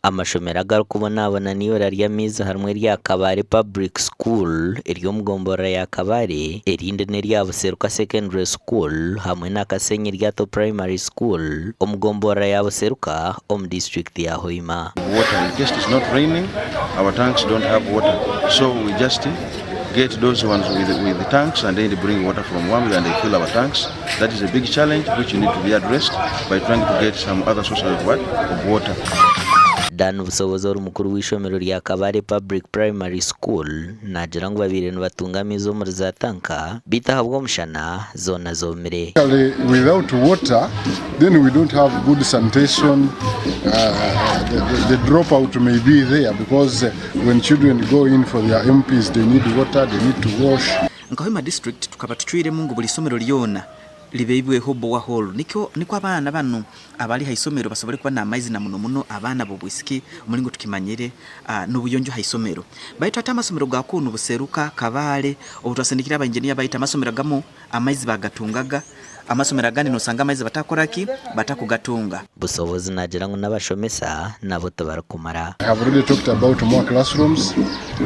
Amashomero agakubonabona niyo ry'amaizi harumwe rya Kabaale Public School ery'omugombora ya Kabaale, erindi nerya Buseruka Secondary School hamwe n'Agacencwire ryato Primary School omugombora ya Buseruka omu district ya Hoima. Water, in case it's not raining, our tanks don't have water, so we just get those ones with the tanks and then they bring water from one and they fill our tanks. That is a big challenge which need to be addressed by trying to get some other sources of water. Dan Busobozi omukuru w'ishomero rya Kabaale Public Primary School nagira ngo babiri nibatungamiza omuri za tanka bitahabwa omushana zona zomire. Without water, then we don't have good sanitation. The dropout may be there because when children go in for their MPs, they need water, they need to wash. Hoima district tukaba tuchwire mungu buli somero lyona libeibwe hobo wa hall niko abana bano abali haisomero basobole kuba na amaizi na muno abana bo bwisiki umulingo tukimanyire n'ubuyonjo haisomero baita amasomero gakono Buseruka Kabaale obutwasendikira abanjeniya baita amasomero gamo amaizi bagatungaga amasomero agandi nosanga amaizi batakoraki batakugatunga. Busobozi nagira ngo n'abashomesa nabo tabarakumara. I have already talked about more classrooms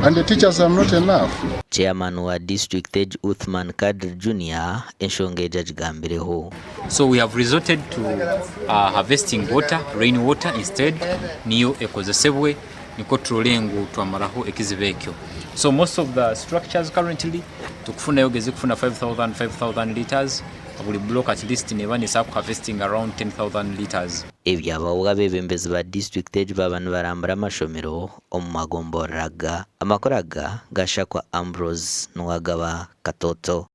and the teachers are not enough. Chairman wa district Age Uthman Kadri Junior enshonge jajigambireho. So we have resorted to harvesting water, rain water instead niyo ekozesebwe niko tulengo twamaraho ekizibekyo. So most of the structures currently tukufuna yogeze kufuna 5,000 liters. Buli block at least neba nisa harvesting around 10,000 liters. Ebyabawoga bebembezi ba district Age babanu barambara amashomero omu magomboraga amakoraga gashakwa Ambrose n'uwagaba Katoto.